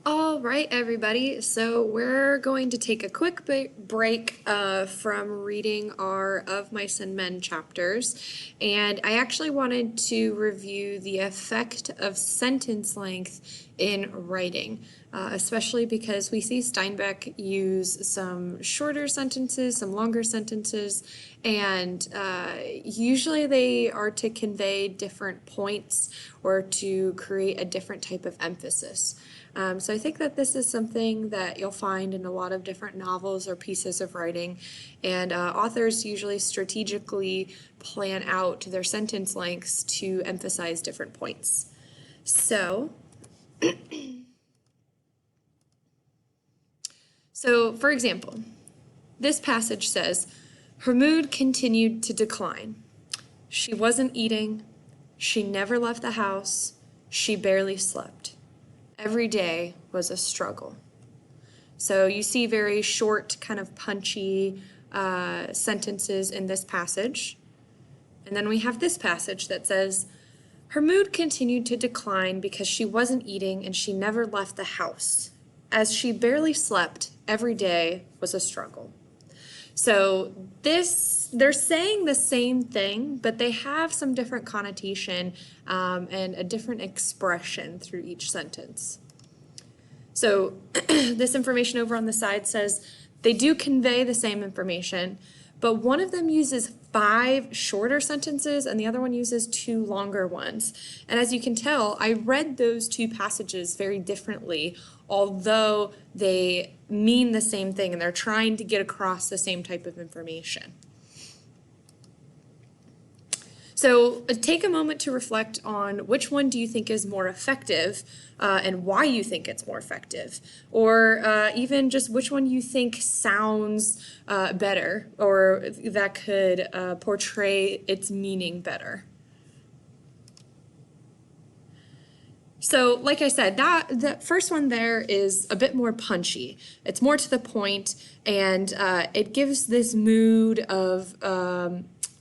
All right, everybody. So we're going to take a quick break from reading our Of Mice and Men chapters. And I actually wanted to review the effect of sentence length in writing, especially because we see Steinbeck use some shorter sentences, some longer sentences, and usually they are to convey different points or to create a different type of emphasis. So I think that this is something that you'll find in a lot of different novels or pieces of writing, and authors usually strategically plan out their sentence lengths to emphasize different points. So, for example, this passage says, her mood continued to decline. She wasn't eating, she never left the house, she barely slept. Every day was a struggle. So you see very short, kind of punchy sentences in this passage. And then we have this passage that says, her mood continued to decline because she wasn't eating and she never left the house. As she barely slept, every day was a struggle. So they're saying the same thing, but they have some different connotation and a different expression through each sentence. So this information over on the side says they do convey the same information, but one of them uses 5 shorter sentences and the other one uses 2 longer ones. And as you can tell, I read those 2 passages very differently, although they mean the same thing and they're trying to get across the same type of information. So take a moment to reflect on which one do you think is more effective and why you think it's more effective, or even just which one you think sounds better or that could portray its meaning better. So like I said, the first one there is a bit more punchy. It's more to the point, and it gives this mood of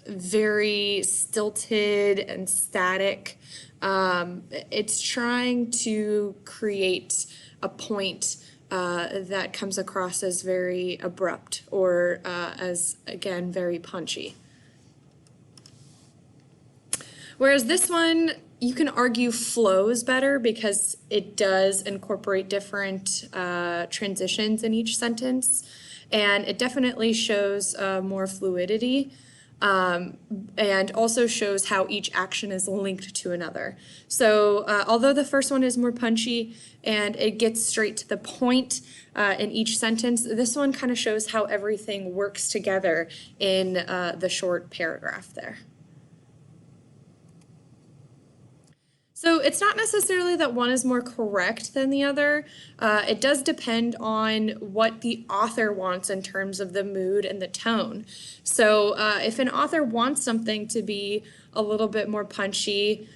very stilted and static. It's trying to create a point that comes across as very abrupt or as, again, very punchy. Whereas this one, you can argue flows better because it does incorporate different transitions in each sentence, and it definitely shows more fluidity. And also shows how each action is linked to another. So although the first one is more punchy and it gets straight to the point in each sentence, this one kind of shows how everything works together in the short paragraph there. So it's not necessarily that one is more correct than the other. It does depend on what the author wants in terms of the mood and the tone. So if an author wants something to be a little bit more punchy,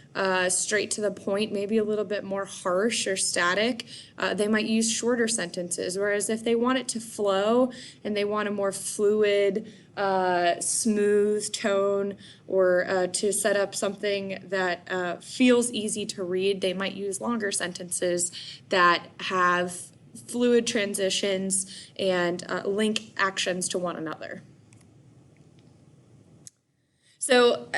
straight to the point, maybe a little bit more harsh or static, they might use shorter sentences. Whereas if they want it to flow and they want a more fluid, smooth tone, or to set up something that feels easy to read, they might use longer sentences that have fluid transitions and link actions to one another. So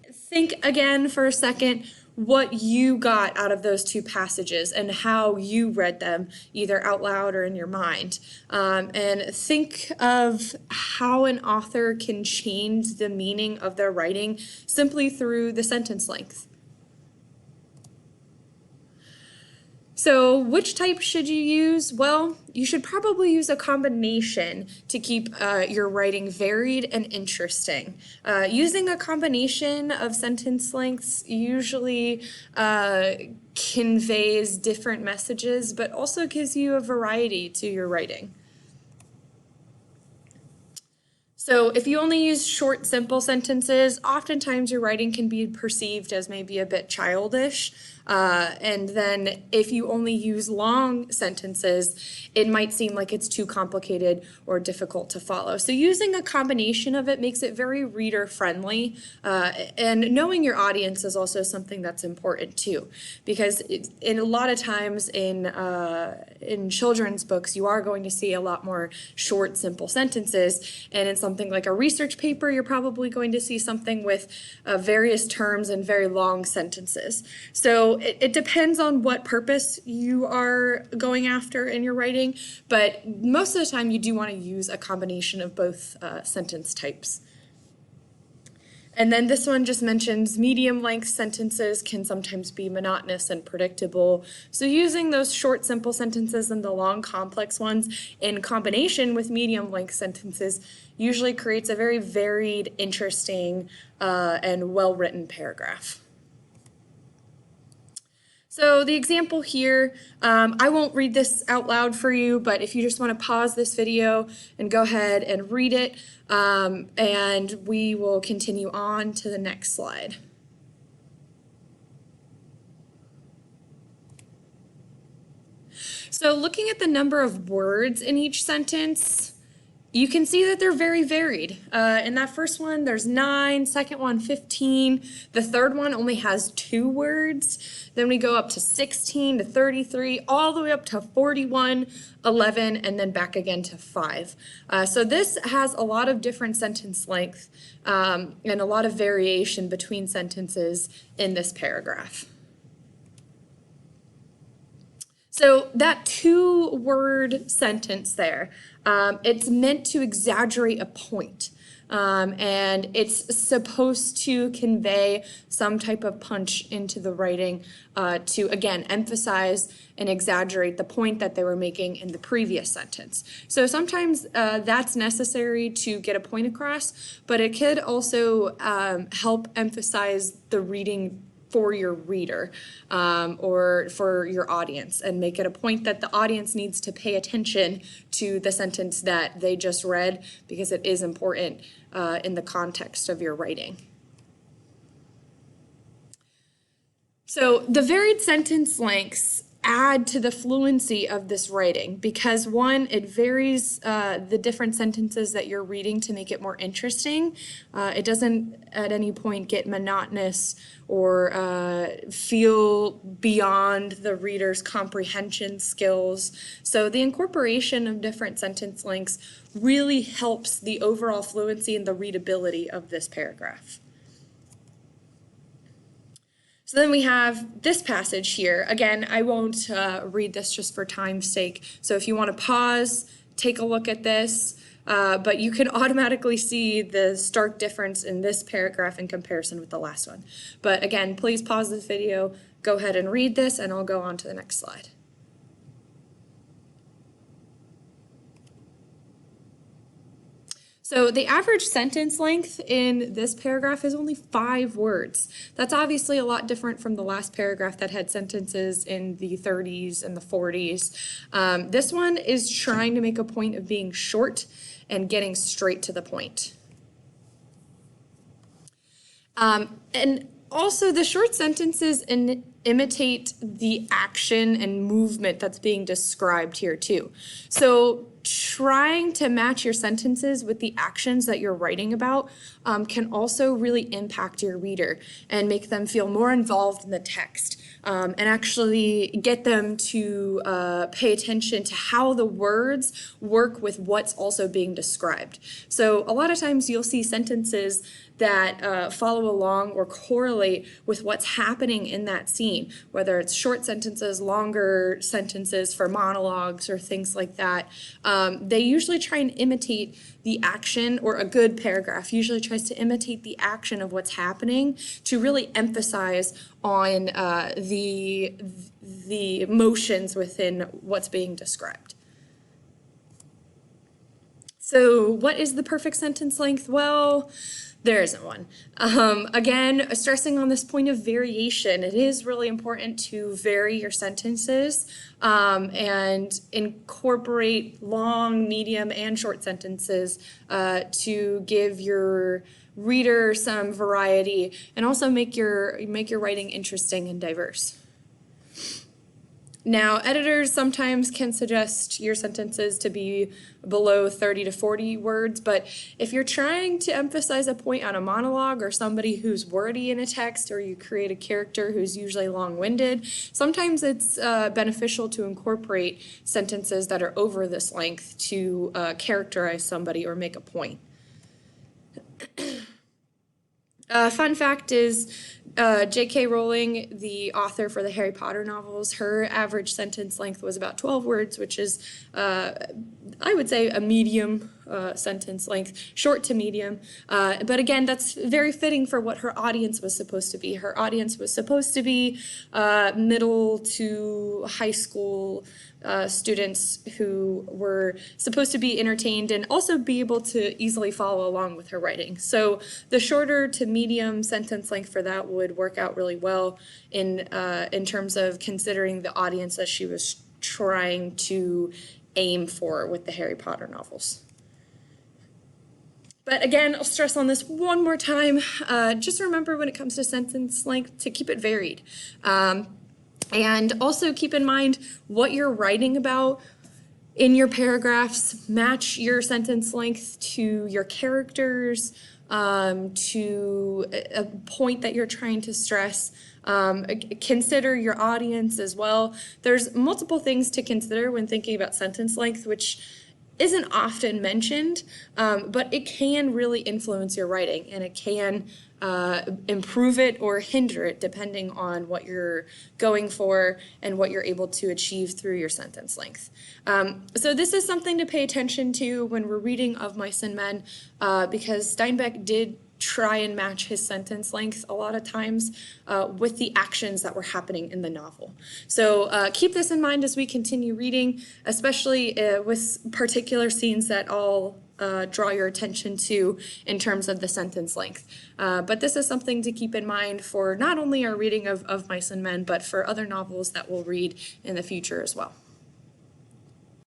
think again for a second what you got out of those 2 passages and how you read them, either out loud or in your mind. And think of how an author can change the meaning of their writing simply through the sentence length. So which type should you use? Well, you should probably use a combination to keep your writing varied and interesting. Using a combination of sentence lengths usually conveys different messages, but also gives you a variety to your writing. So if you only use short, simple sentences, oftentimes your writing can be perceived as maybe a bit childish. And then if you only use long sentences, it might seem like it's too complicated or difficult to follow. So using a combination of it makes it very reader friendly. And knowing your audience is also something that's important too, because in a lot of times in children's books, you are going to see a lot more short, simple sentences. And in something like a research paper, you're probably going to see something with various terms and very long sentences. So it depends on what purpose you are going after in your writing, but most of the time you do want to use a combination of both sentence types. And then this one just mentions medium length sentences can sometimes be monotonous and predictable. So using those short, simple sentences and the long, complex ones in combination with medium length sentences usually creates a very varied, interesting, and well-written paragraph. So the example here, I won't read this out loud for you, but if you just want to pause this video and go ahead and read it, and we will continue on to the next slide. So looking at the number of words in each sentence, you can see that they're very varied. In that first one, there's 9, second one, 15. The third one only has 2 words. Then we go up to 16 to 33, all the way up to 41, 11, and then back again to 5. So this has a lot of different sentence length and a lot of variation between sentences in this paragraph. So that 2-word sentence there, it's meant to exaggerate a point. And it's supposed to convey some type of punch into the writing to, again, emphasize and exaggerate the point that they were making in the previous sentence. So sometimes that's necessary to get a point across, but it could also help emphasize the reading for your reader or for your audience, and make it a point that the audience needs to pay attention to the sentence that they just read, because it is important in the context of your writing. So the varied sentence lengths add to the fluency of this writing, because one, it varies the different sentences that you're reading to make it more interesting. It doesn't at any point get monotonous or feel beyond the reader's comprehension skills. So the incorporation of different sentence lengths really helps the overall fluency and the readability of this paragraph. So then we have this passage here. Again, I won't read this just for time's sake. So if you want to pause, take a look at this, but you can automatically see the stark difference in this paragraph in comparison with the last one. But again, please pause this video, go ahead and read this, and I'll go on to the next slide. So the average sentence length in this paragraph is only 5 words. That's obviously a lot different from the last paragraph that had sentences in the 30s and the 40s. This one is trying to make a point of being short and getting straight to the point. And also the short sentences imitate the action and movement that's being described here too. So trying to match your sentences with the actions that you're writing about can also really impact your reader and make them feel more involved in the text, and actually get them to pay attention to how the words work with what's also being described. So a lot of times you'll see sentences that follow along or correlate with what's happening in that scene, whether it's short sentences, longer sentences for monologues or things like that. They usually try and imitate the action, or a good paragraph usually tries to imitate the action of what's happening to really emphasize on the emotions within what's being described. So what is the perfect sentence length? Well, there isn't one. Again, stressing on this point of variation, it is really important to vary your sentences and incorporate long, medium, and short sentences to give your reader some variety and also make your writing interesting and diverse. Now, editors sometimes can suggest your sentences to be below 30 to 40 words, but if you're trying to emphasize a point on a monologue or somebody who's wordy in a text, or you create a character who's usually long-winded, sometimes it's beneficial to incorporate sentences that are over this length to characterize somebody or make a point. Fun fact is, J.K. Rowling, the author for the Harry Potter novels, her average sentence length was about 12 words, which is, I would say, a medium sentence length, short to medium. But again, that's very fitting for what her audience was supposed to be. Her audience was supposed to be middle to high school students who were supposed to be entertained and also be able to easily follow along with her writing. So the shorter to medium sentence length for that would work out really well in terms of considering the audience that she was trying to aim for with the Harry Potter novels. But again, I'll stress on this one more time. Just remember when it comes to sentence length to keep it varied. And also keep in mind what you're writing about in your paragraphs. Match your sentence length to your characters, to a point that you're trying to stress. Consider your audience as well. There's multiple things to consider when thinking about sentence length, which isn't often mentioned, but it can really influence your writing, and it can improve it or hinder it depending on what you're going for and what you're able to achieve through your sentence length. So this is something to pay attention to when we're reading Of Mice and Men, because Steinbeck did try and match his sentence length a lot of times with the actions that were happening in the novel. So keep this in mind as we continue reading, especially with particular scenes that I'll draw your attention to in terms of the sentence length. But this is something to keep in mind for not only our reading of Mice and Men, but for other novels that we'll read in the future as well.